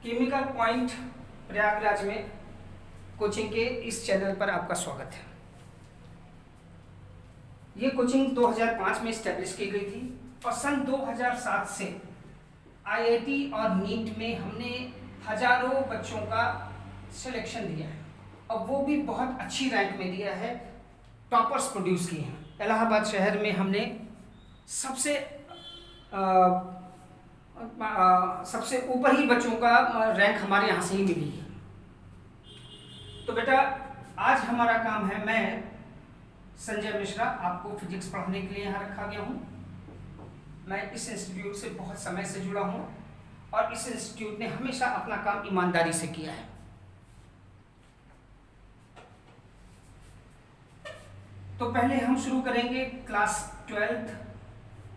Chemical point Prayagraj में coaching के इस चैनल पर आपका स्वागत है। ये कोचिंग 2005 में स्टैब्लिश की गई थी और सन 2007 से आईआईटी और नीट में हमने हजारों बच्चों का सिलेक्शन दिया है और वो भी बहुत अच्छी रैंक में दिया है। टॉपर्स प्रोड्यूस किए हैं। इलाहाबाद शहर में हमने सबसे ऊपर ही बच्चों का रैंक हमारे यहाँ से ही मिली है। तो बेटा आज हमारा काम है, मैं संजय मिश्रा आपको फिजिक्स पढ़ाने के लिए यहाँ रखा गया हूँ। मैं इस इंस्टीट्यूट से बहुत समय से जुड़ा हूँ और इस इंस्टीट्यूट ने हमेशा अपना काम ईमानदारी से किया है। तो पहले हम शुरू करेंगे क्लास 12th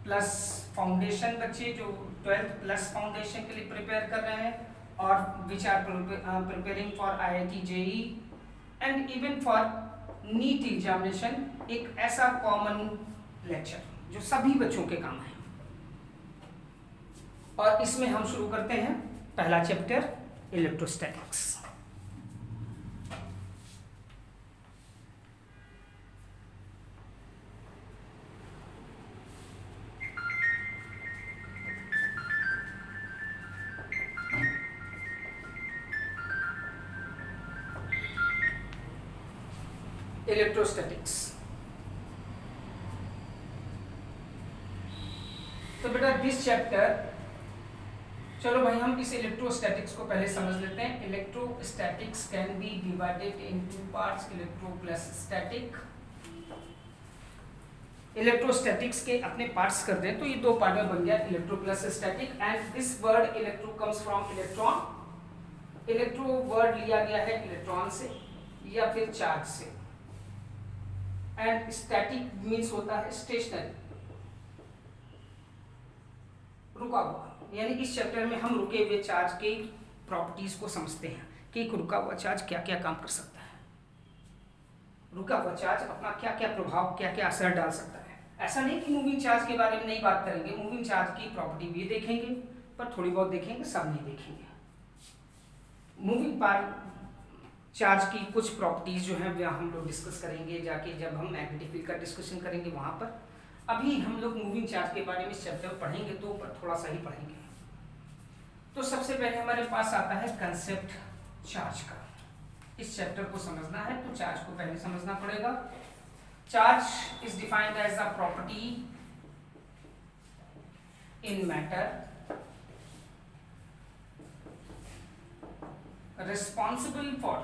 प्लस फाउंडेशन, बच्चे जो 12th प्लस फाउंडेशन के लिए प्रिपेयर कर रहे हैं और which are preparing for IIT JEE and even for NEET examination. एक ऐसा कॉमन लेक्चर जो सभी बच्चों के काम है और इसमें हम शुरू करते हैं पहला चैप्टर इलेक्ट्रोस्टैटिक्स। इलेक्ट्रोस्टैटिक्स। तो बेटा दिस चैप्टर, चलो भाई हम इस इलेक्ट्रोस्टैटिक्स को पहले समझ लेते हैं। Electrostatics can be divided in two parts, electro plus static. Electrostatics के अपने पार्ट्स कर दें तो ये दो पार्ट में बन गया electro plus static. And this word electro comes from electron. Electro word लिया गया है इलेक्ट्रॉन से या फिर चार्ज से। एंड स्टैटिक मीन्स होता है स्टेशनरी, रुका हुआ। यानी इस चैप्टर में हम रुके हुए चार्ज के प्रॉपर्टीज को समझते हैं कि एक रुका हुआ चार्ज क्या क्या काम कर सकता है, रुका हुआ चार्ज अपना क्या क्या प्रभाव, क्या क्या असर डाल सकता है। ऐसा नहीं कि मूविंग चार्ज के बारे में नहीं बात करेंगे, मूविंग चार्ज की प्रॉपर्टी भी देखेंगे पर थोड़ी बहुत देखेंगे, सब नहीं देखेंगे। मूविंग चार्ज की कुछ प्रॉपर्टीज जो है वह हम लोग डिस्कस करेंगे जाके, जब हम मैग्नेटिक फील्ड का डिस्कशन करेंगे वहां पर। अभी हम लोग मूविंग चार्ज के बारे में इस चैप्टर में पढ़ेंगे तो पर थोड़ा सा ही पढ़ेंगे। तो सबसे पहले हमारे पास आता है कंसेप्ट चार्ज का। इस चैप्टर को समझना है तो चार्ज को पहले समझना पड़ेगा। Charge is defined as a property in matter responsible for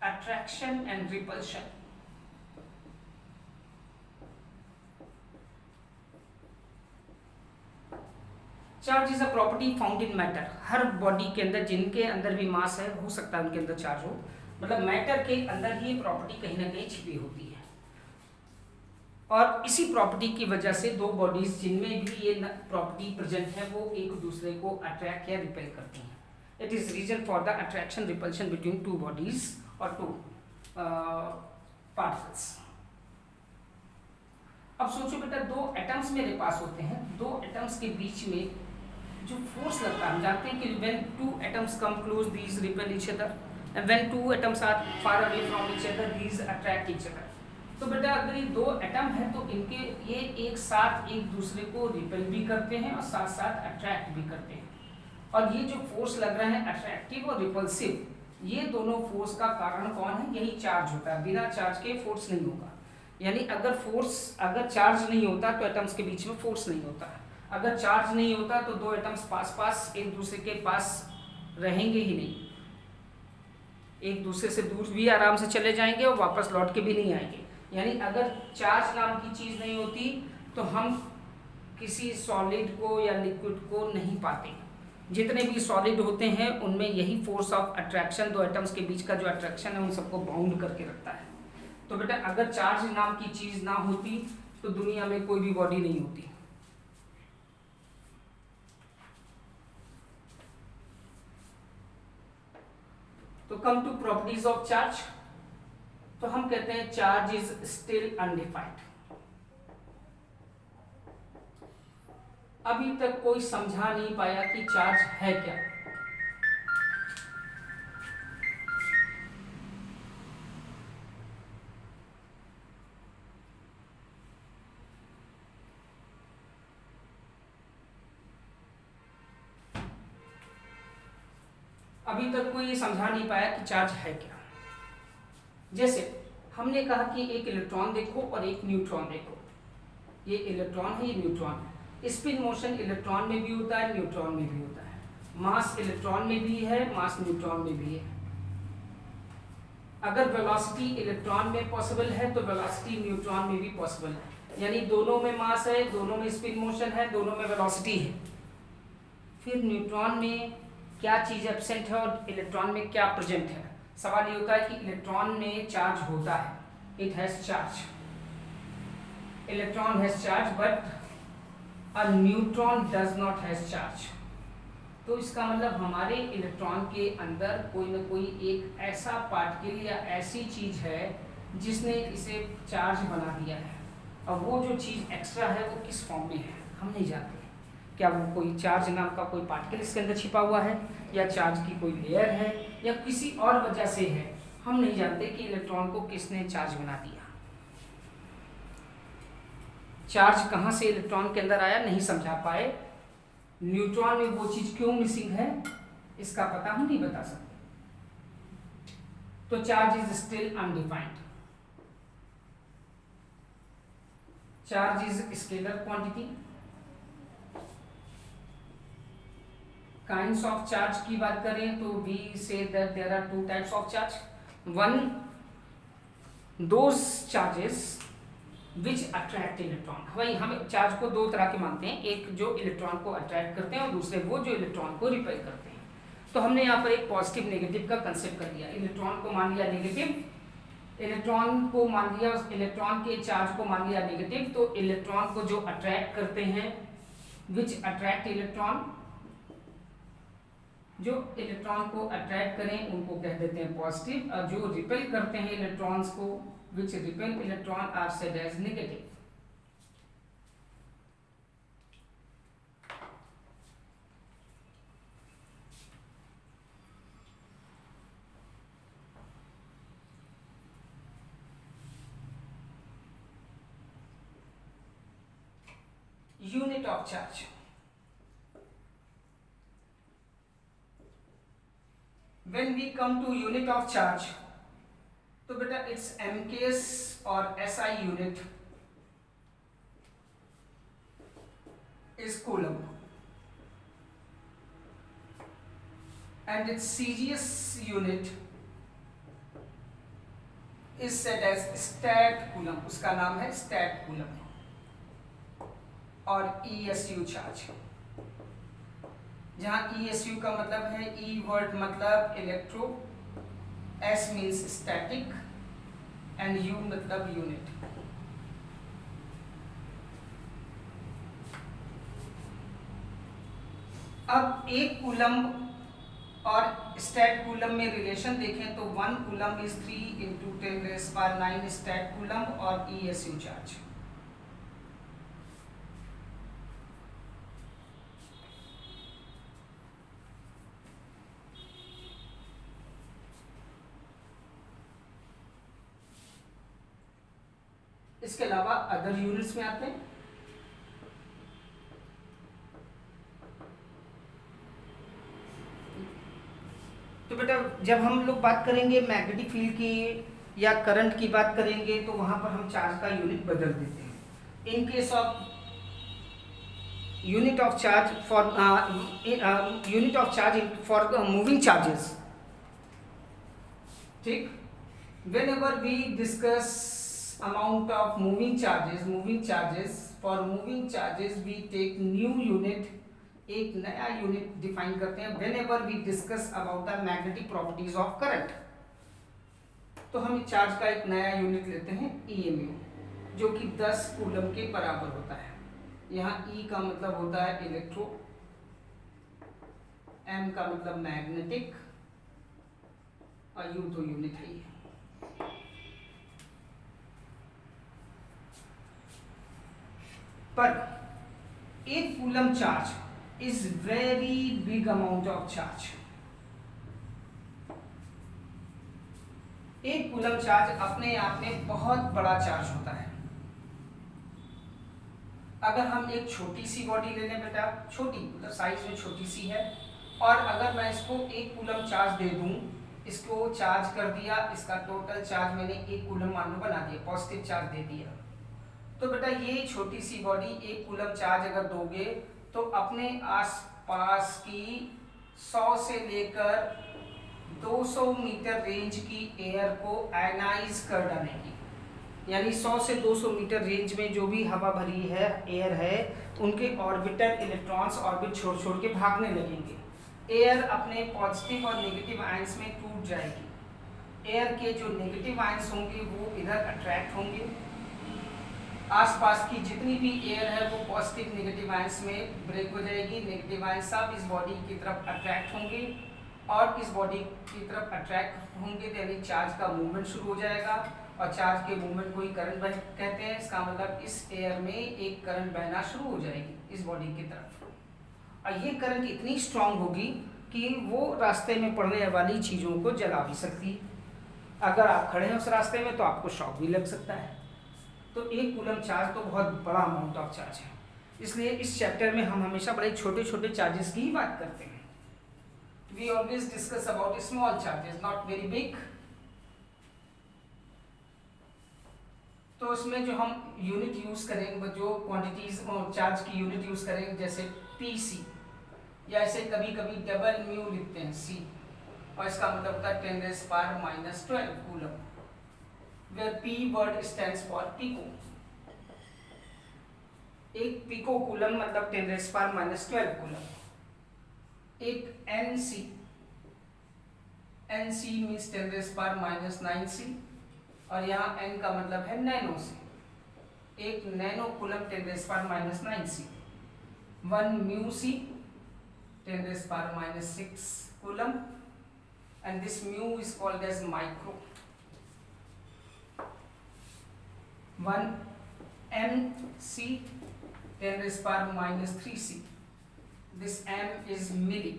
attraction and repulsion. Charge is a property found in matter. हर बॉडी के अंदर जिनके अंदर भी मास है हो सकता है उनके अंदर चार्ज हो, मतलब मैटर के अंदर ही प्रॉपर्टी कहीं ना कहीं छिपी होती है। और इसी प्रॉपर्टी की वजह से दो बॉडीज जिनमें भी ये प्रॉपर्टी प्रेजेंट है वो एक दूसरे को अट्रैक्ट या रिपेल करती हैं। It is reason for the attraction repulsion between two bodies और टू पार्टिकल्स। अब सोचो बेटा, दो एटम्स मेरे पास होते हैं, दो एटम्स के बीच में जो फोर्स लगता है, हम जानते हैं कि when two atoms come close these repel each other and when two atoms are far away from each other these attract each other. तो बेटा अगर ये दो एटम है तो इनके ये एक साथ एक दूसरे को रिपेल भी करते हैं और साथ साथ अट्रैक्ट भी करते हैं। और ये जो फोर्स लग रहा है अट्रैक्टिव और रिपल्सिव, ये दोनों फोर्स का कारण कौन है? यही चार्ज होता है। बिना चार्ज के फोर्स नहीं होगा। यानी अगर चार्ज नहीं होता तो एटम्स के बीच में फोर्स नहीं होता है। अगर चार्ज नहीं होता तो दो एटम्स पास पास एक दूसरे के पास रहेंगे ही नहीं, एक दूसरे से दूर भी आराम से चले जाएंगे और वापस लौट के भी नहीं आएंगे। यानी अगर चार्ज नाम की चीज़ नहीं होती तो हम किसी सॉलिड को या लिक्विड को नहीं पाते। जितने भी सॉलिड होते हैं उनमें यही फोर्स ऑफ अट्रैक्शन, दो एटम्स के बीच का जो अट्रैक्शन है उन सबको बाउंड करके रखता है। तो बेटा अगर चार्ज नाम की चीज़ ना होती तो दुनिया में कोई भी बॉडी नहीं होती। तो come to properties of charge. तो हम कहते हैं चार्ज इज स्टिल अनडिफाइंड। अभी तक कोई समझा नहीं पाया कि चार्ज है क्या। अभी तक कोई ये समझा नहीं पाया कि चार्ज है क्या। जैसे हमने कहा कि एक इलेक्ट्रॉन देखो और एक न्यूट्रॉन देखो, ये इलेक्ट्रॉन है, ये न्यूट्रॉन है। स्पिन मोशन इलेक्ट्रॉन में भी होता है, न्यूट्रॉन में भी होता है। मास इलेक्ट्रॉन में भी है, मास न्यूट्रॉन में भी है। अगर वेलोसिटी इलेक्ट्रॉन में पॉसिबल है तो वेलोसिटी न्यूट्रॉन में भी पॉसिबल है, यानी दोनों में मास है, दोनों में स्पिन मोशन है, दोनों में वेलोसिटी है। फिर न्यूट्रॉन में क्या चीज़ एब्सेंट है और इलेक्ट्रॉन में क्या प्रेजेंट है। सवाल ये होता है कि इलेक्ट्रॉन में चार्ज होता है, it has charge, electron has charge, but a neutron does not has charge. तो इसका मतलब हमारे इलेक्ट्रॉन के अंदर कोई ना कोई एक ऐसा पार्टिकल या ऐसी चीज है जिसने इसे चार्ज बना दिया है, और वो जो चीज़ एक्स्ट्रा है वो किस फॉर्म में है हम नहीं जानते। क्या वो कोई चार्ज नाम का कोई पार्टिकल इसके अंदर छिपा हुआ है, या चार्ज की कोई लेयर है, या किसी और वजह से है, हम नहीं जानते कि इलेक्ट्रॉन को किसने चार्ज बना दिया। चार्ज कहाँ से इलेक्ट्रॉन के अंदर आया नहीं समझा पाए। न्यूट्रॉन में वो चीज क्यों मिसिंग है इसका पता हम नहीं बता सकते। तो charge is still undefined. Charge is scalar quantity. Kinds of charge की बात करें तो we say that there are two types of charge. One, those charges which attract electron. भाई हम चार्ज को दो तरह के मानते हैं, एक जो इलेक्ट्रॉन को अट्रैक्ट करते हैं और दूसरे वो जो इलेक्ट्रॉन को रिपेल करते हैं। तो हमने यहाँ पर एक पॉजिटिव नेगेटिव का कंसेप्ट कर लिया। इलेक्ट्रॉन को मान लिया नेगेटिव, इलेक्ट्रॉन को मान लिया, इलेक्ट्रॉन के चार्ज को मान लिया नेगेटिव। तो इलेक्ट्रॉन को जो अट्रैक्ट करते हैं, विच अट्रैक्ट इलेक्ट्रॉन, जो इलेक्ट्रॉन को अट्रैक्ट करें उनको कह देते हैं पॉजिटिव, और जो रिपेल करते हैं इलेक्ट्रॉन्स को, which repel electron are said as negative. Unit of charge. When we come to unit of charge, तो बेटा इट्स MKS और SI unit is coulomb and its CGS unit is set as stat coulomb. उसका नाम है stat coulomb. और ESU charge, जहां ESU का मतलब है, E वर्ड मतलब electro, S means static and U मतलब यूनिट। अब एक कूलम और स्टैट कूलम में रिलेशन देखें तो 1 कूलम इज 3 × 10⁹ स्टैट कूलम और ESU चार्ज। इसके अलावा अदर यूनिट्स में आते हैं। तो बेटा जब हम लोग बात करेंगे मैग्नेटिक फील्ड की या करंट की बात करेंगे तो वहां पर हम चार्ज का यूनिट बदल देते हैं। In case of unit of charge for unit of charge for moving charges, ठीक, whenever we discuss amount of moving charges, for moving charges we take new unit, एक नया यूनिट डिफाइन करते हैं whenever we discuss about the magnetic properties of current। तो हम charge का एक नया यूनिट लेते हैं EMU, जो कि 10 कूलम के बराबर होता है। यहाँ E का मतलब होता है इलेक्ट्रो, M का मतलब मैग्नेटिक, और U तो यूनिट है ही है। पर 1 coulomb charge is very big amount of charge. 1 coulomb charge अपने आप में बहुत बड़ा चार्ज होता है। अगर हम एक छोटी सी बॉडी ले लें बेटा, छोटी मतलब साइज में छोटी सी है, और अगर मैं इसको 1 कूलम चार्ज दे दूं, इसको चार्ज कर दिया, इसका टोटल चार्ज मैंने 1 कूलम मान लो बना दिया, पॉजिटिव चार्ज दे दिया, तो बेटा ये छोटी सी बॉडी 1 कूलम चार्ज अगर दोगे तो अपने आसपास की 100 से लेकर 200 मीटर रेंज की एयर को आयनाइज कर डालेगी। यानी 100 से 200 मीटर रेंज में जो भी हवा भरी है, एयर है, उनके ऑर्बिटल इलेक्ट्रॉन्स ऑर्बिट छोड़ छोड़ के भागने लगेंगे। एयर अपने पॉजिटिव और नेगेटिव आयंस में टूट जाएगी। एयर के जो नेगेटिव आयंस होंगे वो इधर अट्रैक्ट होंगे, आसपास की जितनी भी एयर है वो पॉजिटिव नेगेटिव आयंस में ब्रेक हो जाएगी। नेगेटिव आयंस सब इस बॉडी की तरफ अट्रैक्ट होंगे, और इस बॉडी की तरफ अट्रैक्ट होंगे यानी चार्ज का मूवमेंट शुरू हो जाएगा, और चार्ज के मूवमेंट को ही करंट कहते हैं। इसका मतलब इस एयर में एक करंट बहना शुरू हो जाएगी इस बॉडी की तरफ, और ये करंट इतनी स्ट्रांग होगी कि वो रास्ते में पड़ने वाली चीज़ों को जला भी सकती है। अगर आप खड़े हैं उस रास्ते में तो आपको शॉक भी लग सकता है। तो 1 कूलम चार्ज तो बहुत बड़ा अमाउंट ऑफ चार्ज है, इसलिए इस चैप्टर में हम हमेशा बड़े छोटे छोटे चार्जेस की ही बात करते हैं। We always discuss about small charges, not very big. तो उसमें जो हम यूनिट यूज करेंगे, जो क्वांटिटीज और चार्ज की यूनिट यूज करेंगे, जैसे PC, या ऐसे कभी कभी डबल म्यू लिखते हैं C, और इसका मतलब होता है 10⁻⁻12 coulomb, where P word stands for pico। एक पिको कूलम मतलब 10⁻12 कूलम। एक NC मीन्स 10⁻⁹C, और यहाँ N का मतलब है नैनो से। एक nano coulomb 10⁻⁹C। 1 mu C 10⁻⁶ coulomb, and this mu is called as micro। 1 MC 10⁻⁻3C, this M is milli,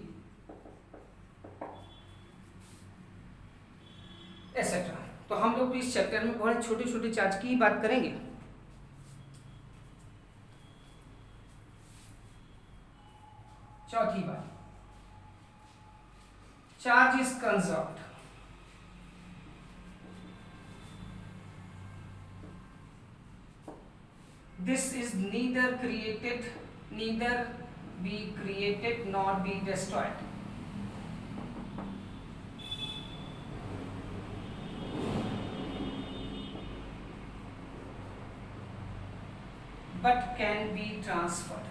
etc। तो हम लोग इस चैप्टर में बहुत छोटे छोटे चार्ज की बात करेंगे। चौथी बात, charge is conserved. This is neither be created nor be destroyed। But can be transferred।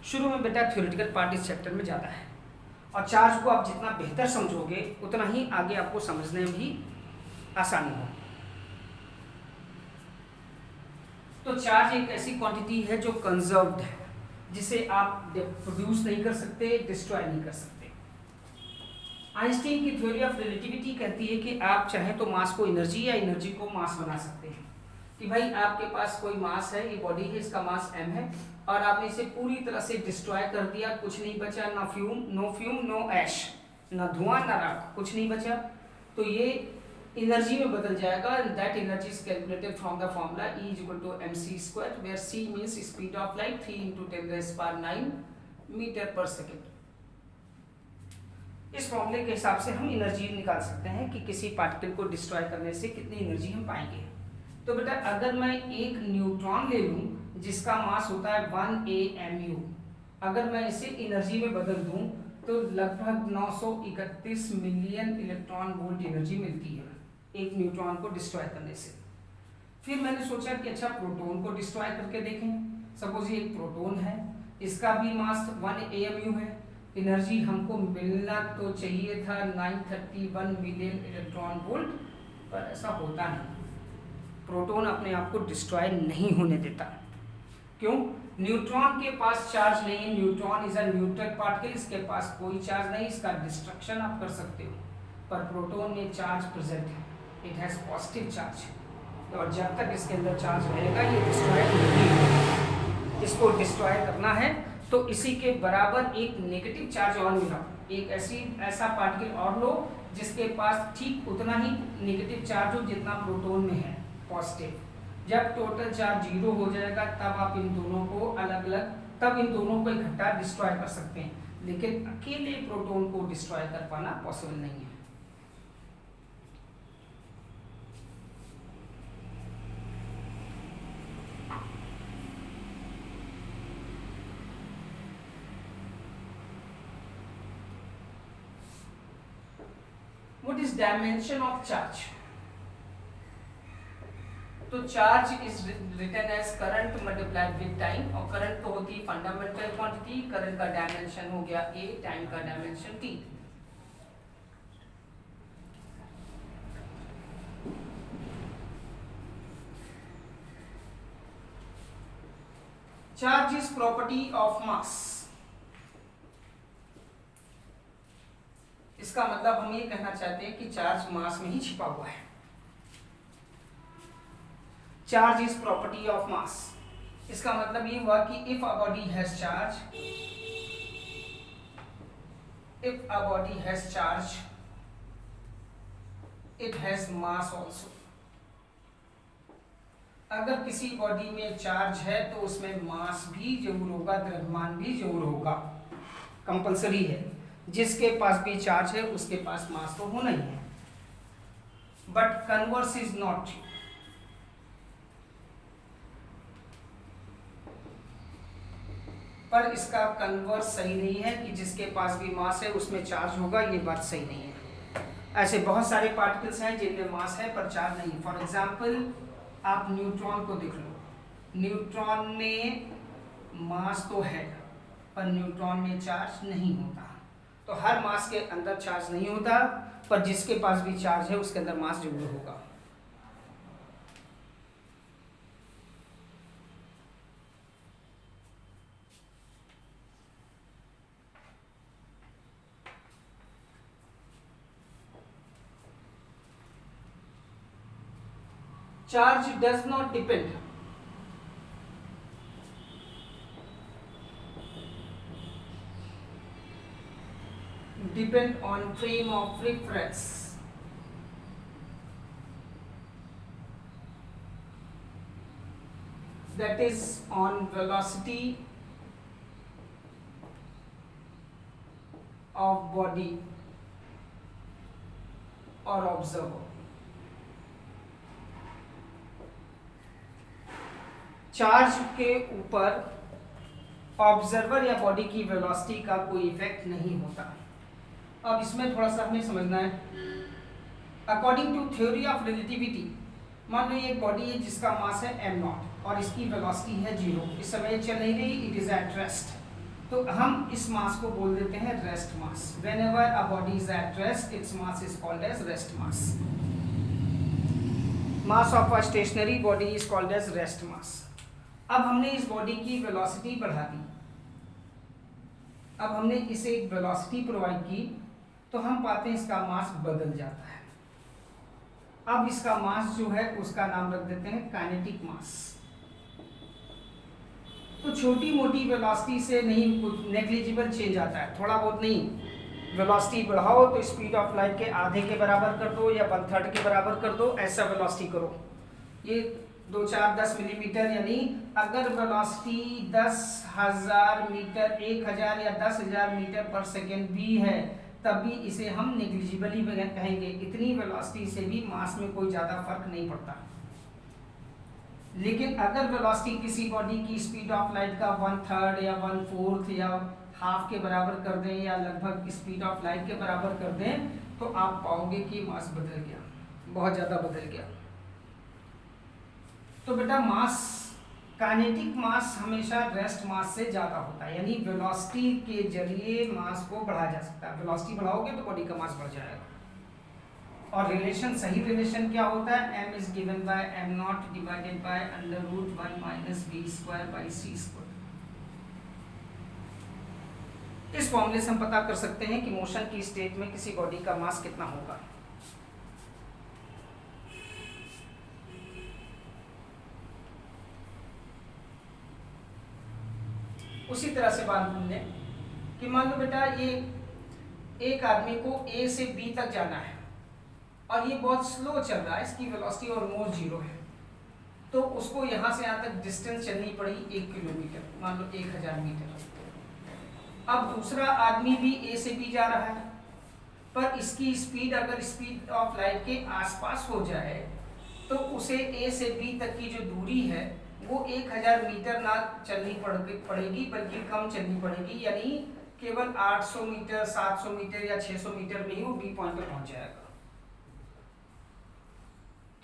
शुरू में बेटा थ्योरेटिकल पार्ट इस चैप्टर में ज़्यादा है, और चार्ज को आप जितना बेहतर समझोगे उतना ही आगे आपको समझने में भी आसानी हो। तो चार्ज एक ऐसी क्वांटिटी है जो कंजर्व्ड है, जिसे आप प्रोड्यूस नहीं कर सकते, डिस्ट्रॉय नहीं कर सकते। आइंस्टीन की थ्योरी ऑफ रिलेटिविटी कहती है कि आप चाहे तो मास को एनर्जी या एनर्जी को मास बना सकते हैं। कि भाई आपके पास कोई मास है, ये बॉडी है, इसका मास m है, और आपने इसे पूरी तरह से डिस्ट्रॉय कर दिया, कुछ नहीं बचा, ना फ्यूम नो ऐश, ना धुआं ना राख, कुछ नहीं बचा, तो ये एनर्जी में बदल जाएगा। That energy is calculated from the formula E = mc², where c means speed of light 3 × 10⁹ metre per second. इस फॉर्मूले के हिसाब से हम एनर्जी निकाल सकते हैं कि किसी पार्टिकल को डिस्ट्रॉय करने से कितनी एनर्जी हम पाएंगे। तो बेटा अगर मैं एक न्यूट्रॉन ले लूं जिसका मास होता है 1 AMU, अगर मैं इसे एनर्जी में बदल दूं तो लगभग 931 मिलियन इलेक्ट्रॉन वोल्ट एनर्जी मिलती है एक न्यूट्रॉन को डिस्ट्रॉय करने से। फिर मैंने सोचा कि अच्छा प्रोटॉन को डिस्ट्रॉय करके देखें। सपोज ये एक प्रोटॉन है, इसका भी मास 1 AMU है, एनर्जी हमको मिलना तो चाहिए था 931 मिलियन इलेक्ट्रॉन वोल्ट, पर ऐसा होता नहीं। प्रोटॉन अपने आप को डिस्ट्रॉय नहीं होने देता। क्यों? न्यूट्रॉन के पास चार्ज नहीं है, neutron is a neutral particle, इसके पास कोई चार्ज नहीं, इसका डिस्ट्रक्शन आप कर सकते हो। पर प्रोटॉन में चार्ज प्रेजेंट है, इट हैज़ पॉजिटिव चार्ज, और जब तक इसके अंदर चार्ज रहेगा ये डिस्ट्रॉय नहीं होगा। इसको डिस्ट्रॉय करना है तो इसी के बराबर एक नेगेटिव चार्ज और मिला, एक ऐसा पार्टिकल और लो जिसके पास ठीक उतना ही नेगेटिव चार्ज हो जितना प्रोटॉन में है पॉजिटिव। जब टोटल चार्ज 0 हो जाएगा तब आप इन दोनों को अलग अलग, तब इन दोनों को इकट्ठा डिस्ट्रॉय कर सकते हैं, लेकिन अकेले प्रोटॉन को डिस्ट्रॉय कर पाना पॉसिबल नहीं है। What is dimension of charge? तो charge is written as current multiplied with time, और करंट तो होती है फंडामेंटल क्वांटिटी, करंट का डायमेंशन हो गया a, टाइम का dimension t। Charge is property of mass. इसका मतलब हम ये कहना चाहते हैं कि चार्ज मास में ही छिपा हुआ है। Charge is property of mass, इसका मतलब ये हुआ कि if a body has charge, if a body has charge it has mass also. अगर किसी बॉडी में चार्ज है तो उसमें मास भी जरूर होगा, द्रव्यमान भी जरूर होगा, कंपल्सरी है। जिसके पास भी चार्ज है उसके पास मास तो होना ही है, but converse is not true. पर इसका कन्वर्स सही नहीं है कि जिसके पास भी मास है उसमें चार्ज होगा, ये बात सही नहीं है। ऐसे बहुत सारे पार्टिकल्स हैं जिनमें मास है पर चार्ज नहीं। फॉर एग्जांपल आप न्यूट्रॉन को देख लो, न्यूट्रॉन में मास तो है पर न्यूट्रॉन में चार्ज नहीं होता। तो हर मास के अंदर चार्ज नहीं होता, पर जिसके पास भी चार्ज है उसके अंदर मास जरूर होगा। Charge does not depend on frame of reference, that is on velocity of body or observer। Charge के ऊपर ऑब्जर्वर या बॉडी की वेलोसिटी का कोई इफेक्ट नहीं होता। अब इसमें थोड़ा सा हमें समझना है। According to theory of relativity, मान लो ये बॉडी है जिसका मास है m0 और इसकी वेलोसिटी है 0, इस समय चल नहीं रही, इट इज एट रेस्ट, तो हम इस मास को बोल देते हैं rest mass. Whenever a body is at rest its mass is called as rest mass. Mass of a stationary body is called as rest mass. अब हमने इस बॉडी की वेलोसिटी बढ़ा दी, अब हमने इसे एक वेलोसिटी प्रोवाइड की, तो हम पाते हैं इसका मास बदल जाता है। अब इसका मास जो है उसका नाम रख देते हैं काइनेटिक मास। तो छोटी मोटी वेलोसिटी से नहीं, कुछ नेग्लिजिबल चेंज आता है, थोड़ा बहुत नहीं। वेलोसिटी बढ़ाओ तो स्पीड ऑफ लाइट के आधे के बराबर कर दो या 1/3 के बराबर कर दो, ऐसा वेलोसिटी करो। ये 2, 4, 10 मिलीमीटर, यानी अगर वेलोसिटी 10,000 मीटर, 1,000 या 10,000 मीटर पर सेकेंड भी है तब भी इसे हम नेग्लिजिबली कहेंगे। इतनी वेलोसिटी से भी मास में कोई ज़्यादा फर्क नहीं पड़ता। लेकिन अगर वेलोसिटी किसी बॉडी की स्पीड ऑफ लाइट का 1/3 या 1/4 या हाफ के बराबर कर दें या लगभग स्पीड ऑफ लाइट के बराबर कर दें, तो आप पाओगे कि मास बदल गया, बहुत ज़्यादा बदल गया। तो बेटा मास, काइनेटिक मास हमेशा रेस्ट मास से ज़्यादा होता है, यानी वेलोसिटी के जरिए मास को बढ़ाया जा सकता है। वेलोसिटी बढ़ाओगे तो बॉडी का मास बढ़ जाएगा। और रिलेशन, सही रिलेशन क्या होता है? m is given by m0 divided by √1 - v² / c²। इस फॉर्मूले से हम पता कर सकते हैं कि मोशन की स्टेट में किसी बॉडी का मास कितना होगा। उसी तरह से बात लें कि मान लो बेटा ये एक आदमी को ए से बी तक जाना है और ये बहुत स्लो चल रहा है, इसकी वेलोसिटी ऑलमोस्ट 0 है, तो उसको यहाँ से यहाँ तक डिस्टेंस चलनी पड़ी 1 किलोमीटर, मान लो 1000 मीटर। अब दूसरा आदमी भी ए से बी जा रहा है, पर इसकी स्पीड अगर स्पीड ऑफ लाइट के आसपास हो जाए तो उसे ए से बी तक की जो दूरी है वो 1000 मीटर ना चलनी पड़ेगी बल्कि कम चलनी पड़ेगी, यानी केवल 800 मीटर, 700 मीटर या 600 मीटर में ही वो बी पॉइंट पे पहुंच जाएगा।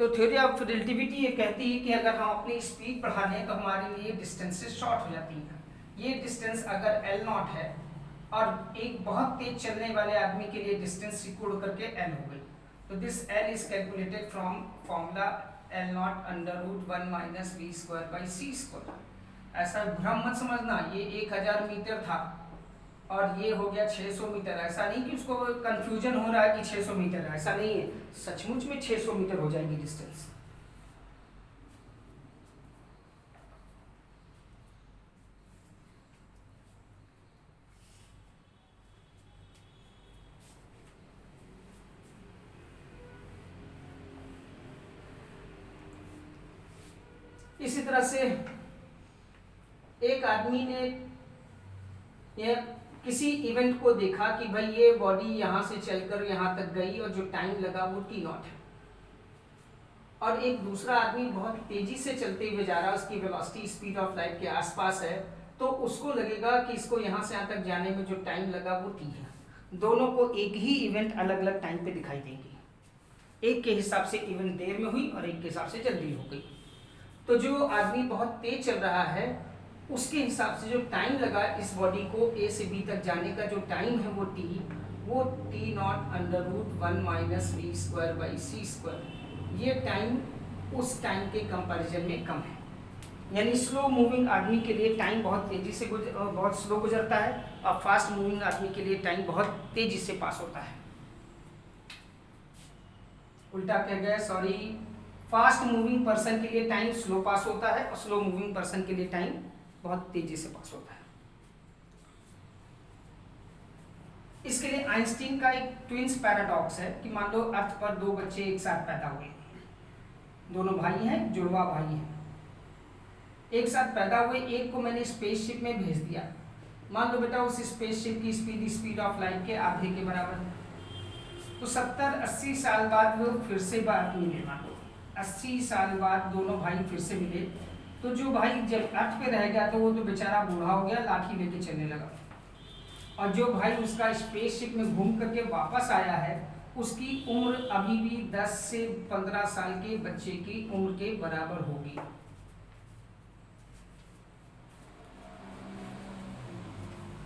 तो थ्योरी ऑफ रिलेटिविटी ये कहती है कि अगर हम अपनी स्पीड बढ़ा लें तो हमारे लिए डिस्टेंसेस शॉर्ट हो जाती हैं। ये डिस्टेंस अगर L0 है और एक बहुत तेज चलने वाले आदमी के लिए डिस्टेंस सिकुड़ करके L हो गई, तो this L is calculated from formula L0 √1 - v²/c²। ऐसा भ्रम मत समझना, ये 1000 मीटर था और ये हो गया 600 मीटर, ऐसा नहीं कि उसको कंफ्यूजन हो रहा है कि 600 मीटर है, ऐसा नहीं है, सचमुच में 600 मीटर हो जाएगी डिस्टेंस। इसी तरह से एक आदमी ने ये किसी इवेंट को देखा कि भाई ये बॉडी यहाँ से चलकर यहाँ तक गई और जो टाइम लगा वो t0 है, और एक दूसरा आदमी बहुत तेजी से चलते हुए जा रहा है, उसकी वेलोसिटी स्पीड ऑफ लाइट के आसपास है, तो उसको लगेगा कि इसको यहाँ से यहाँ तक जाने में जो टाइम लगा वो t है। दोनों को एक ही इवेंट अलग अलग टाइम पे दिखाई देगी, एक के हिसाब से इवेंट देर में हुई और एक के हिसाब से जल्दी हो गई। तो जो आदमी बहुत तेज चल रहा है उसके हिसाब से जो टाइम लगा इस बॉडी को ए से बी तक जाने का जो टाइम है वो t0 √1 - v²/c²। ये टाइम उस टाइम के कंपैरिजन में कम है, यानी स्लो मूविंग आदमी के लिए टाइम बहुत तेजी से बहुत स्लो गुजरता है और फास्ट मूविंग आदमी के लिए टाइम बहुत तेजी से पास होता है। उल्टा कह गया, सॉरी, फास्ट मूविंग पर्सन के लिए टाइम स्लो पास होता है और स्लो मूविंग पर्सन के लिए टाइम बहुत तेजी से पास होता है। इसके लिए आइंस्टीन का एक ट्विंस पैराडॉक्स है कि मान लो अर्थ पर दो बच्चे एक साथ पैदा हुए, दोनों भाई हैं, जुड़वा भाई हैं, एक साथ पैदा हुए, एक को मैंने स्पेसशिप में भेज दिया, मान लो बेटा उस स्पेसशिप की स्पीड ऑफ लाइट के आधे के बराबर है, तो 70-80 साल बाद वो फिर से बात मिले, मान लो 80 साल बाद दोनों भाई फिर से मिले, तो जो भाई जब अर्थ पे रह गया तो वो तो बेचारा बूढ़ा हो गया, लाठी लेके चलने लगा, और जो भाई उसका स्पेसशिप में घूम करके वापस आया है उसकी उम्र अभी भी 10 से 15 साल के बच्चे की उम्र के बराबर होगी।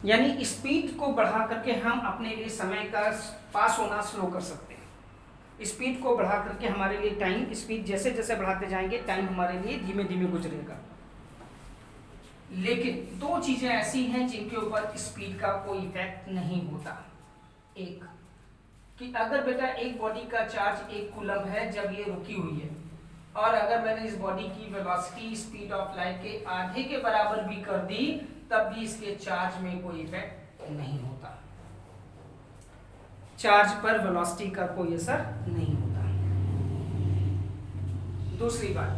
यानी स्पीड को बढ़ा करके हम अपने लिए समय का पास होना स्लो कर सकते हैं। स्पीड को बढ़ा करके हमारे लिए टाइम, स्पीड जैसे जैसे बढ़ाते जाएंगे टाइम हमारे लिए धीमे धीमे गुजरेगा। लेकिन दो चीजें ऐसी हैं जिनके ऊपर स्पीड का कोई इफेक्ट नहीं होता। एक कि अगर बेटा एक बॉडी का चार्ज 1 कूलम है जब ये रुकी हुई है, और अगर मैंने इस बॉडी की वेलोसिटी स्पीड ऑफ लाइट के आधे के बराबर भी कर दी तब भी इसके चार्ज में कोई इफेक्ट नहीं होता, चार्ज पर वेलोसिटी का कोई असर नहीं होता। दूसरी बात,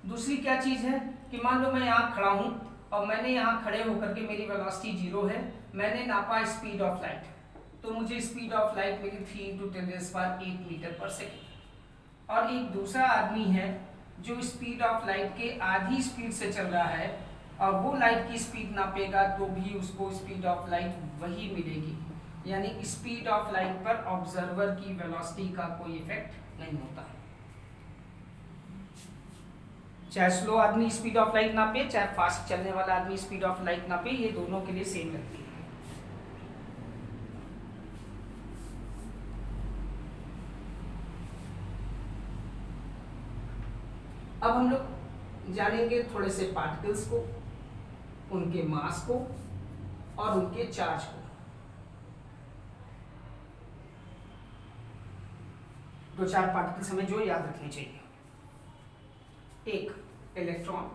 दूसरी क्या चीज है कि मान लो मैं यहाँ खड़ा हूँ और मैंने यहाँ खड़े होकर के मेरी वेलोसिटी 0 है, मैंने नापा स्पीड ऑफ लाइट, तो मुझे स्पीड ऑफ लाइट मिली 3 × 10⁸ मीटर पर सेकेंड। और एक दूसरा आदमी है जो स्पीड ऑफ लाइट के आधी स्पीड से चल रहा है और वो लाइट की स्पीड नापेगा तो भी उसको स्पीड ऑफ लाइट वही मिलेगी, यानी स्पीड ऑफ लाइट पर ऑब्जर्वर की वेलोसिटी का कोई इफेक्ट नहीं होता। चाहे स्लो आदमी स्पीड ऑफ लाइट नापे, चाहे फास्ट चलने वाला आदमी स्पीड ऑफ लाइट नापे, ये दोनों के लिए सेम लगती है। अब हम लोग जानेंगे थोड़े से पार्टिकल्स को, उनके मास को और उनके चार्ज को। दो चार पार्टिकल्स हमें जो याद रखने चाहिए। एक इलेक्ट्रॉन,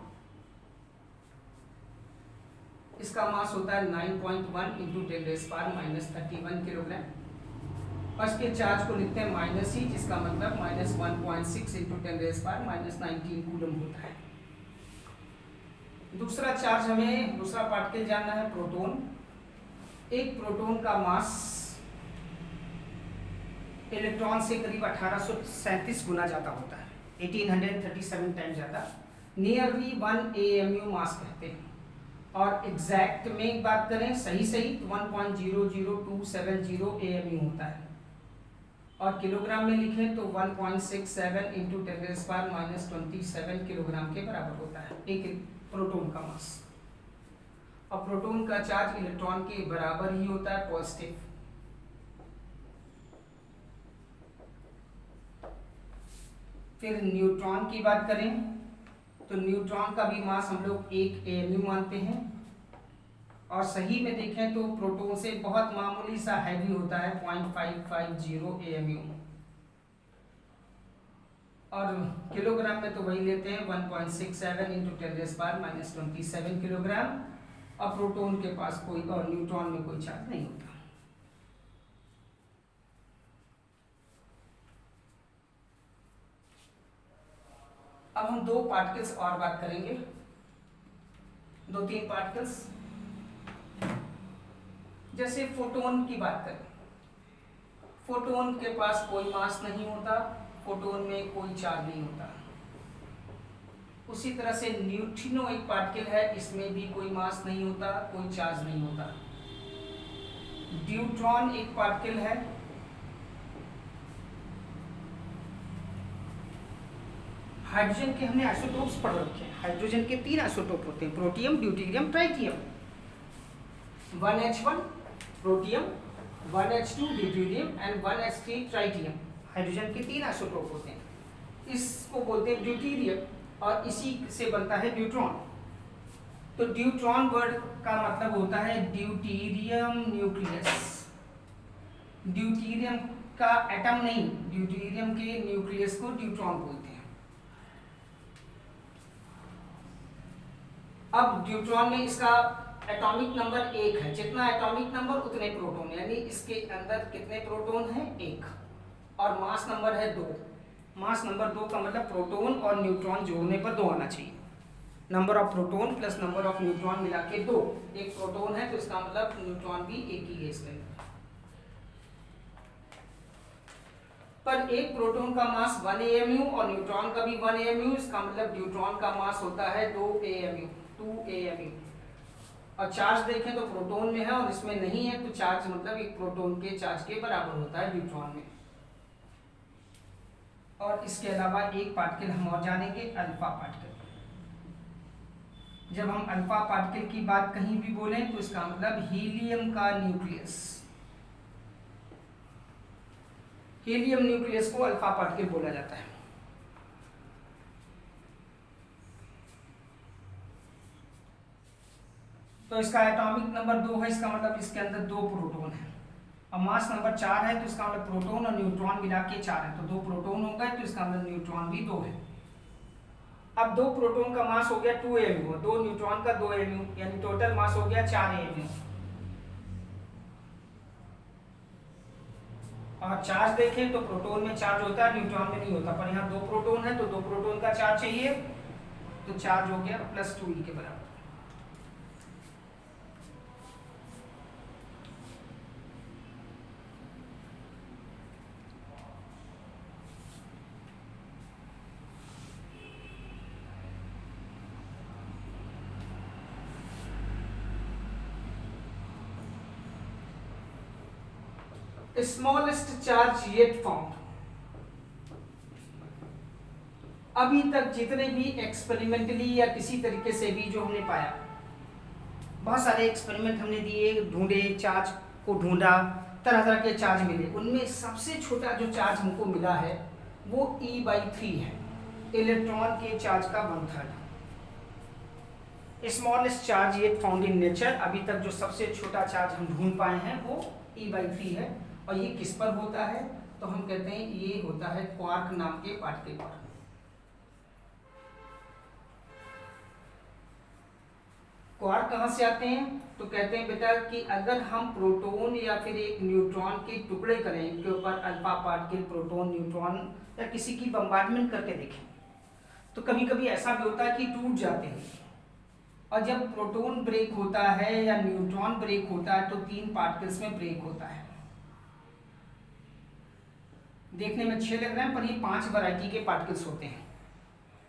इसका मास होता है 9.1 इंटू 10⁻⁻31 किलोग्राम और इसके चार्ज को लिखते हैं माइनस ही, जिसका मतलब -1.6 इंटू 10⁻19 कूलम होता है। दूसरा चार्ज हमें दूसरा पार्टिकल जानना है, प्रोटॉन। एक प्रोटॉन का मास इलेक्ट्रॉन से करीब 1837 गुना ज़्यादा होता है, 1837 टाइम ज़्यादा, नियरली 1 AMU मास कहते हैं। और एग्जैक्ट में बात करें सही तो 1.00270 AMU होता है और किलोग्राम में लिखें तो 1.67 इंटू 10⁻⁻27 किलोग्राम के बराबर होता है एक प्रोटॉन का मास। और प्रोटॉन का चार्ज इलेक्ट्रॉन के बराबर ही होता है, पॉजिटिव। फिर न्यूट्रॉन की बात करें तो न्यूट्रॉन का भी मास हम लोग 1 AMU मानते हैं और सही में देखें तो प्रोटॉन से बहुत मामूली सा हैवी होता है, 0.550 AMU। और किलोग्राम में तो वही लेते हैं 1.67 इंटू 10⁻⁻27 किलोग्राम। और प्रोटॉन के पास कोई और न्यूट्रॉन में कोई चार्ज नहीं होता। अब हम दो पार्टिकल्स और बात करेंगे, दो तीन पार्टिकल्स। जैसे फोटोन की बात करें, फोटोन के पास कोई मास नहीं होता, फोटोन में कोई चार्ज नहीं होता। उसी तरह से न्यूट्रिनो एक पार्टिकल है, इसमें भी कोई मास नहीं होता, कोई चार्ज नहीं होता। ड्यूट्रॉन एक पार्टिकल है, हाइड्रोजन के हमने आइसोटोप्स पढ़ रखे हैं। हाइड्रोजन के 3 आइसोटोप होते हैं, protium, deuterium, tritium. 1H1 protium, 1H2 deuterium and 1H3 tritium. Hydrogen के 3 आइसोटोप होते हैं, इसको बोलते हैं ड्यूटेरियम और इसी से बनता है न्यूट्रॉन। तो ड्यूट्रॉन वर्ड का मतलब होता है ड्यूटेरियम न्यूक्लियस। ड्यूटेरियम का एटम नहीं, ड्यूटेरियम के न्यूक्लियस को ड्यूट्रॉन बोलते हैं। अब ड्यूट्रॉन में इसका एटॉमिक नंबर 1 है, जितना एटॉमिक नंबर उतने प्रोटॉन, यानी इसके अंदर कितने प्रोटॉन हैं 1 और मास नंबर है 2। मास नंबर 2 का मतलब प्रोटॉन और न्यूट्रॉन जोड़ने पर 2 आना चाहिए। Number of proton plus number of neutron मिला के 2। एक प्रोटॉन है तो इसका मतलब न्यूट्रॉन भी एक ही है इसके अंदर। पर एक प्रोटॉन का मास 1 AMU और न्यूट्रॉन का भी 1 AMU, इसका मतलब न्यूट्रॉन का मास होता है 2 AMU। और चार्ज देखें तो प्रोटॉन में है और इसमें नहीं है, तो चार्ज मतलब एक प्रोटॉन के चार्ज के बराबर होता है न्यूट्रॉन में। और इसके अलावा एक पार्टिकल हम और जानेंगे, अल्फा पार्टिकल। जब हम अल्फा पार्टिकल की बात कहीं भी बोलें तो इसका मतलब हीलियम का न्यूक्लियस। हीलियम न्यूक्लियस को अल्फा पार्टिकल बोला जाता है। तो इसका एटॉमिक नंबर 2 है, इसका मतलब इसके अंदर 2 प्रोटॉन है। और मास नंबर 4 है, तो इसका मतलब प्रोटॉन और न्यूट्रॉन मिला के 4 है, तो 2 प्रोटॉन हो गए, तो इसका मतलब न्यूट्रॉन भी 2 है। अब 2 प्रोटॉन का मास हो गया 2 AMU, 2 न्यूट्रॉन का 2 AMU, यानी टोटल मास हो गया 4 AMU। और चार्ज देखें तो प्रोटॉन में चार्ज होता है, न्यूट्रॉन में नहीं होता, पर यहाँ 2 प्रोटॉन है तो 2 प्रोटॉन का चार्ज चाहिए, तो चार्ज हो गया +2e के बराबर। Smallest charge yet found. अभी तक जितने भी एक्सपेरिमेंटली या किसी तरीके से भी जो हमने पाया, बहुत सारे एक्सपेरिमेंट हमने दिए, ढूंढे, चार्ज को ढूंढा, तरह तरह के चार्ज मिले, उनमें सबसे छोटा जो चार्ज हमको मिला है वो E/3 है, इलेक्ट्रॉन के चार्ज का 1/3। Smallest charge yet found in nature, अभी तक जो सबसे छोटा चार्ज हम ढूंढ पाए हैं वो E/3 है। और ये किस पर होता है, तो हम कहते हैं ये होता है क्वार्क नाम के पार्टिकल पर। क्वार्क कहाँ से आते हैं, तो कहते हैं बेटा कि अगर हम प्रोटॉन या फिर एक न्यूट्रॉन के टुकड़े करें, इनके ऊपर अल्फा पार्टिकल, प्रोटॉन, न्यूट्रॉन या किसी की बम्बार्डमेंट करके देखें, तो कभी कभी ऐसा भी होता है कि टूट जाते हैं। और जब प्रोटॉन ब्रेक होता है या न्यूट्रॉन ब्रेक होता है तो 3 पार्टिकल्स में ब्रेक होता है। देखने में 6 लग रहे हैं पर ये 5 वैरायटी के पार्टिकल्स होते हैं।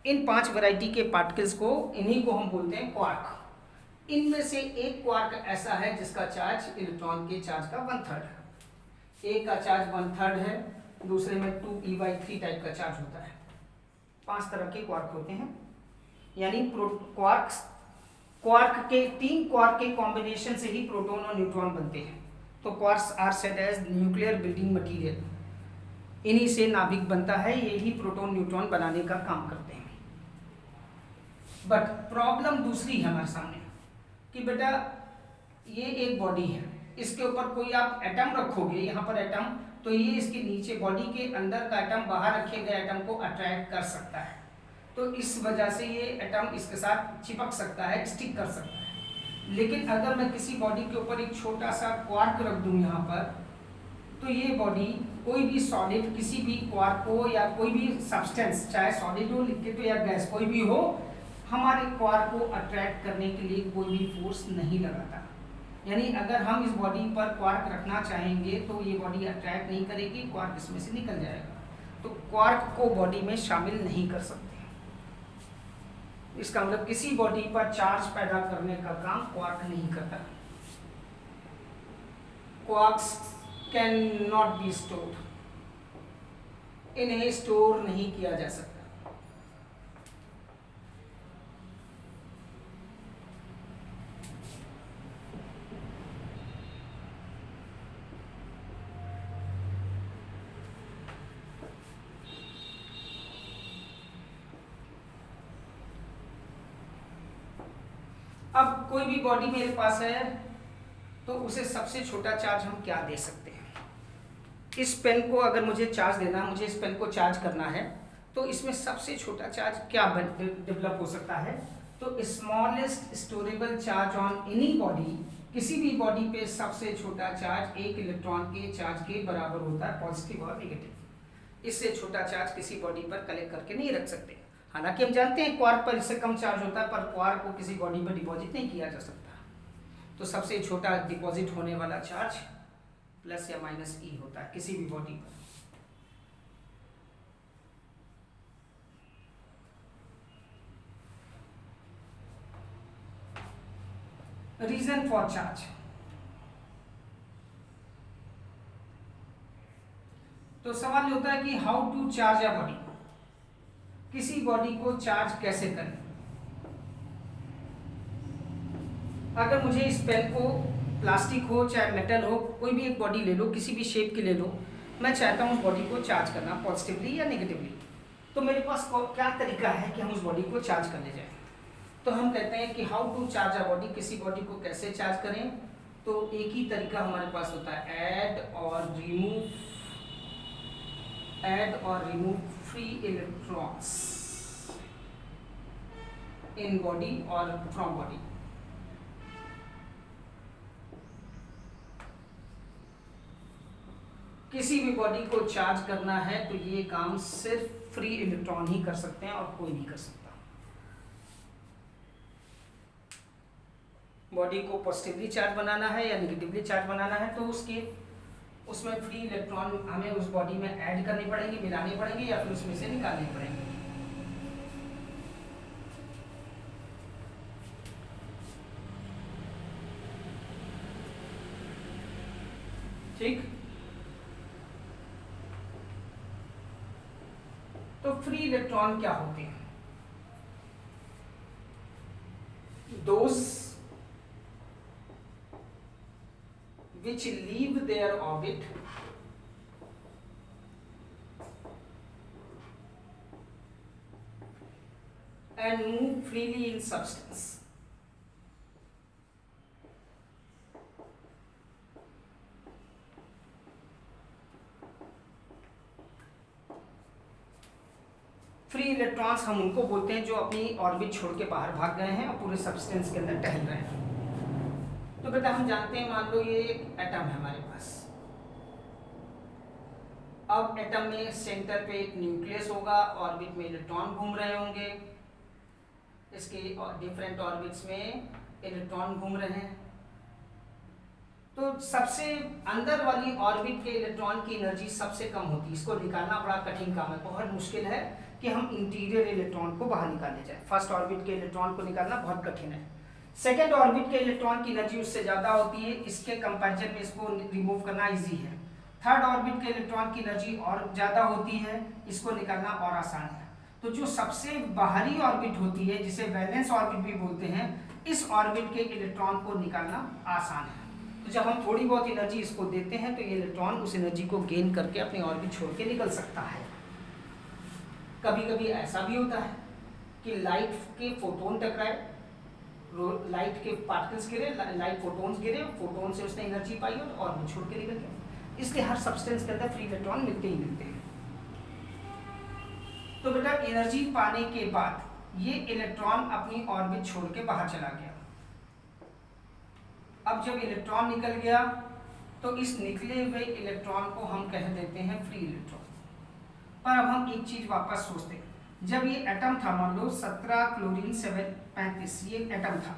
इन 5 वैरायटी के पार्टिकल्स को, इन्हीं को हम बोलते हैं क्वार्क। इनमें से एक क्वार्क ऐसा है जिसका चार्ज इलेक्ट्रॉन के चार्ज का 1/3 है। एक का चार्ज 1/3 है, दूसरे में 2E/3 टाइप का चार्ज होता है। 5 तरह के क्वार्क होते हैं, यानी क्वार्क के 3 क्वार्क के कॉम्बिनेशन से ही प्रोटॉन और न्यूट्रॉन बनते हैं। तो quarks are said as nuclear building material. इन्हीं से नाभिक बनता है, यही प्रोटॉन न्यूट्रॉन बनाने का काम करते हैं। बट प्रॉब्लम दूसरी है हमारे सामने कि बेटा ये एक बॉडी है, इसके ऊपर कोई आप एटम रखोगे, यहाँ पर एटम, तो ये इसके नीचे बॉडी के अंदर का एटम बाहर रखे गए एटम को अट्रैक्ट कर सकता है। तो इस वजह से ये एटम इसके साथ चिपक सकता है, स्टिक कर सकता है। लेकिन अगर मैं किसी बॉडी के ऊपर एक छोटा सा क्वार्क रख दूं यहाँ पर, तो ये बॉडी कोई भी सॉलिड किसी भी क्वार्क को या कोई भी सब्सटेंस, चाहे सॉलिड हो, लिक्विड हो या गैस, कोई भी हो, हमारे क्वार्क को अट्रैक्ट करने के लिए कोई भी फोर्स नहीं लगाता। यानी अगर हम इस बॉडी पर क्वार्क रखना चाहेंगे तो ये बॉडी अट्रैक्ट नहीं करेगी, क्वार्क इसमें से निकल जाएगा। तो क्वार्क को बॉडी में शामिल नहीं कर सकते। इसका मतलब किसी बॉडी पर चार्ज पैदा करने का काम क्वार्क नहीं करता। Quarks can not be stored, इन्हें स्टोर नहीं किया जा सकता। अब कोई भी बॉडी मेरे पास है तो उसे सबसे छोटा चार्ज हम क्या दे सकते हैं। इस पेन को अगर मुझे चार्ज देना, मुझे इस पेन को चार्ज करना है, तो इसमें सबसे छोटा चार्ज क्या डेवलप हो सकता है, तो smallest storable charge on any body, किसी भी बॉडी पे सबसे छोटा चार्ज एक इलेक्ट्रॉन के चार्ज के बराबर होता है, पॉजिटिव और नेगेटिव। इससे छोटा चार्ज किसी बॉडी पर कलेक्ट करके नहीं रख सकते। हालांकि हम जानते हैं क्वार्क पर इससे कम चार्ज होता है, पर क्वार्क को किसी बॉडी पर डिपॉजिट नहीं किया जा सकता। तो सबसे छोटा डिपॉजिट होने वाला चार्ज प्लस या माइनस ई होता है किसी भी बॉडी पर। रीजन फॉर चार्ज, तो सवाल ये होता है कि how to charge a body, किसी बॉडी को चार्ज कैसे करें। अगर मुझे इस पेन को, प्लास्टिक हो चाहे मेटल हो, कोई भी एक बॉडी ले लो, किसी भी शेप की ले लो, मैं चाहता हूँ उस बॉडी को चार्ज करना पॉजिटिवली या नेगेटिवली, तो मेरे पास क्या तरीका है कि हम उस बॉडी को चार्ज कर ले जाएं। तो हम कहते हैं कि how to charge a body, किसी बॉडी को कैसे चार्ज करें। तो एक ही तरीका हमारे पास होता है, ऐड और remove free electrons in body और फ्रॉम बॉडी। किसी भी बॉडी को चार्ज करना है तो ये काम सिर्फ फ्री इलेक्ट्रॉन ही कर सकते हैं और कोई नहीं कर सकता। बॉडी को पॉजिटिवली चार्ज बनाना है या नेगेटिवली चार्ज बनाना है तो उसमें फ्री इलेक्ट्रॉन हमें उस बॉडी में ऐड करने पड़ेंगे, मिलाने पड़ेंगे, या फिर उसमें से निकालने पड़ेंगे। ठीक, तो फ्री इलेक्ट्रॉन क्या होते हैं? Those which leave their orbit and move freely in substance. Free electrons हम उनको बोलते हैं जो अपनी ऑर्बिट छोड़ के बाहर भाग गए हैं और पूरे सब्सटेंस के अंदर टहल रहे हैं। तो बेटा हम जानते हैं, मान लो ये एक एटम है हमारे पास। अब एटम में सेंटर पे एक न्यूक्लियस होगा, ऑर्बिट में इलेक्ट्रॉन घूम रहे होंगे, इसके डिफरेंट ऑर्बिट्स में इलेक्ट्रॉन घूम रहे हैं। तो सबसे अंदर वाली ऑर्बिट के इलेक्ट्रॉन की एनर्जी सबसे कम होती है। इसको निकालना बड़ा कठिन काम है, बहुत मुश्किल है कि हम इंटीरियर इलेक्ट्रॉन को बाहर निकाले जाए। फर्स्ट ऑर्बिट के इलेक्ट्रॉन को निकालना बहुत कठिन है। सेकेंड ऑर्बिट के इलेक्ट्रॉन की एनर्जी उससे ज़्यादा होती है, इसके कंपैरिजन में इसको रिमूव करना ईजी है। थर्ड ऑर्बिट के इलेक्ट्रॉन की एनर्जी और ज़्यादा होती है, इसको निकालना और आसान है। तो जो सबसे बाहरी ऑर्बिट होती है, जिसे वैलेंस ऑर्बिट भी बोलते हैं, इस ऑर्बिट के इलेक्ट्रॉन को निकालना आसान है। तो जब हम थोड़ी बहुत एनर्जी इसको देते हैं तो ये इलेक्ट्रॉन उस एनर्जी को गेन करके अपनी ऑर्बिट छोड़ के निकल सकता है। कभी कभी ऐसा भी होता है कि लाइट के फोटोन टकराए, लाइट के पार्टिकल्स गिरे, लाइट फोटोन्स गिरे, फोटोन से उसने एनर्जी पाई और ऑर्बिट छोड़ के निकल गया। इसलिए हर सब्सटेंस के अंदर फ्री इलेक्ट्रॉन मिलते ही मिलते हैं। तो बेटा एनर्जी पाने के बाद ये इलेक्ट्रॉन अपनी ऑर्बिट छोड़ के बाहर चला गया। अब जब इलेक्ट्रॉन निकल गया तो इस निकले हुए इलेक्ट्रॉन को हम कह देते हैं फ्री इलेक्ट्रॉन। पर अब हम एक चीज वापस सोचते हैं, जब ये एटम था, मान लो 17 क्लोरीन 735, ये एटम था,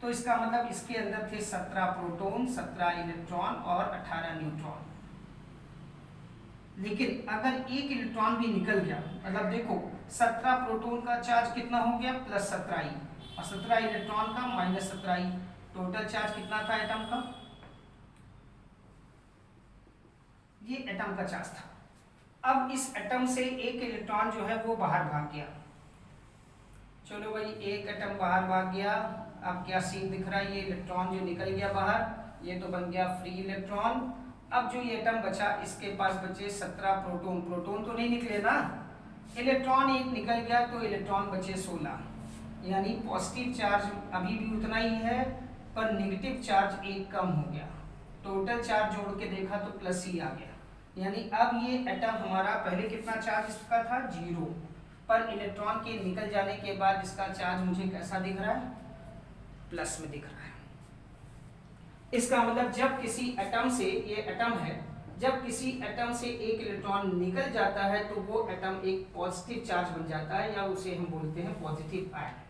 तो इसका मतलब इसके अंदर थे 17 प्रोटॉन, 17 इलेक्ट्रॉन और 18 न्यूट्रॉन। लेकिन अगर एक इलेक्ट्रॉन भी निकल गया, मतलब देखो 17 प्रोटॉन का चार्ज कितना हो गया, प्लस 17 और 17 इलेक्ट्रॉन का माइनस 17, टोटल चार्ज कितना था एटम का, ये एटम का चार्ज था। अब इस एटम से एक इलेक्ट्रॉन जो है वो बाहर भाग गया। चलो भाई, एक एटम बाहर भाग गया। अब क्या सीन दिख रहा है, ये इलेक्ट्रॉन जो निकल गया बाहर, ये तो बन गया फ्री इलेक्ट्रॉन। अब जो ये एटम बचा, इसके पास बचे 17 प्रोटॉन, प्रोटॉन तो नहीं निकले ना, इलेक्ट्रॉन एक निकल गया तो इलेक्ट्रॉन बचे 16, यानी पॉजिटिव चार्ज अभी भी उतना ही है पर नेगेटिव चार्ज एक कम हो गया। टोटल चार्ज जोड़ के देखा तो प्लस ही आ गया, यानी अब ये एटम हमारा पहले कितना चार्ज इसका था, 0, पर इलेक्ट्रॉन के निकल जाने के बाद इसका चार्ज मुझे कैसा दिख रहा है, प्लस में दिख रहा है। इसका मतलब जब किसी एटम से, ये एटम है, जब किसी एटम से एक इलेक्ट्रॉन निकल जाता है तो वो एटम एक पॉजिटिव चार्ज बन जाता है, या उसे हम बोलते हैं पॉजिटिव आयन।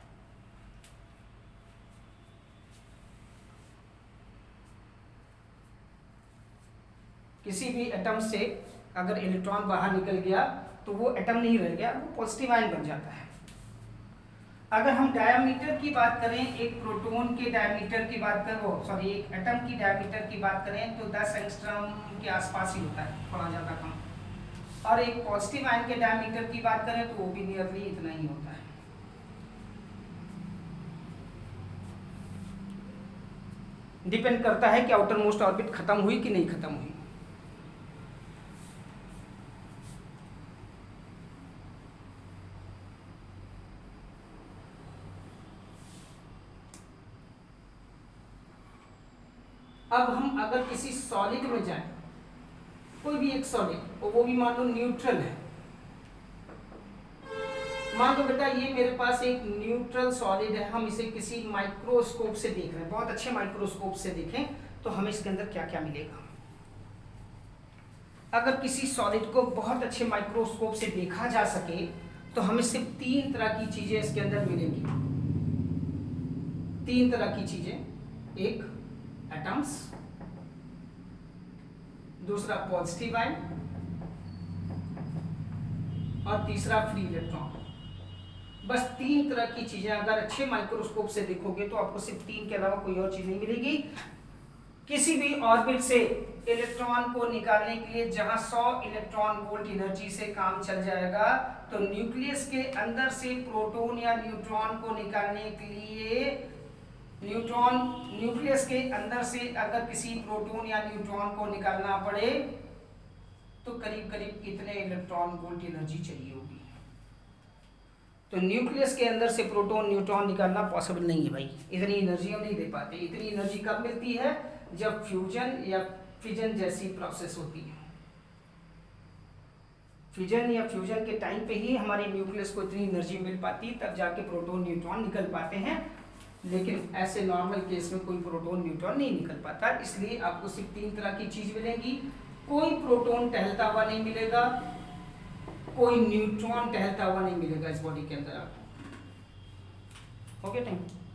किसी भी एटम से अगर इलेक्ट्रॉन बाहर निकल गया तो वो एटम नहीं रह गया, वो पॉजिटिव आयन बन जाता है। अगर हम डायमीटर की बात करें, एक प्रोटॉन के डायमीटर की बात करें, एक एटम की डायमीटर की बात करें तो 10 एंगस्ट्रॉम के आसपास ही होता है, थोड़ा ज़्यादा कम। और एक पॉजिटिव आयन के डायमीटर की बात करें तो वो भी नियरली इतना ही होता है। डिपेंड करता है कि आउटर मोस्ट ऑर्बिट खत्म हुई कि नहीं खत्म हुई। अब हम अगर किसी सॉलिड में जाएं, कोई भी एक सॉलिड, और वो भी मान लो न्यूट्रल है, मान लो बेटा ये मेरे पास एक न्यूट्रल सॉलिड है, हम इसे किसी माइक्रोस्कोप से देख रहे हैं, बहुत अच्छे माइक्रोस्कोप से देखें तो हमें इसके अंदर क्या क्या मिलेगा। अगर किसी सॉलिड को बहुत अच्छे माइक्रोस्कोप से देखा जा सके तो हमें सिर्फ 3 तरह की चीजें इसके अंदर मिलेंगी। 3 तरह की चीजें, एक एटम्स, दूसरा पॉजिटिव आयन और तीसरा फ्री इलेक्ट्रॉन। बस 3 तरह की चीजें अगर अच्छे माइक्रोस्कोप से देखोगे तो आपको सिर्फ 3 के अलावा कोई और चीज नहीं मिलेगी। किसी भी ऑर्बिट से इलेक्ट्रॉन को निकालने के लिए जहां 100 इलेक्ट्रॉन वोल्ट एनर्जी से काम चल जाएगा, तो न्यूक्लियस के अंदर से प्रोटॉन या न्यूट्रॉन को निकालने के लिए न्यूक्लियस के अंदर से अगर किसी प्रोटॉन या न्यूट्रॉन को निकालना पड़े तो करीब करीब इतने इलेक्ट्रॉन वोल्ट एनर्जी चाहिए होगी। तो न्यूक्लियस के अंदर से प्रोटॉन न्यूट्रॉन निकालना पॉसिबल नहीं है भाई, इतनी एनर्जी हम नहीं दे पाते। इतनी एनर्जी कब मिलती है, जब फ्यूजन या फिजन जैसी प्रोसेस होती है। फिजन या फ्यूजन के टाइम पे ही हमारे न्यूक्लियस को इतनी एनर्जी मिल पाती, तब जाके प्रोटॉन न्यूट्रॉन निकल पाते हैं, लेकिन ऐसे नॉर्मल केस में कोई प्रोटॉन न्यूट्रॉन नहीं निकल पाता। इसलिए आपको सिर्फ 3 तरह की चीज मिलेंगी, कोई प्रोटॉन टहलता हुआ नहीं मिलेगा, कोई न्यूट्रॉन टहलता हुआ नहीं मिलेगा इस बॉडी के अंदर आपको। Okay, thank you.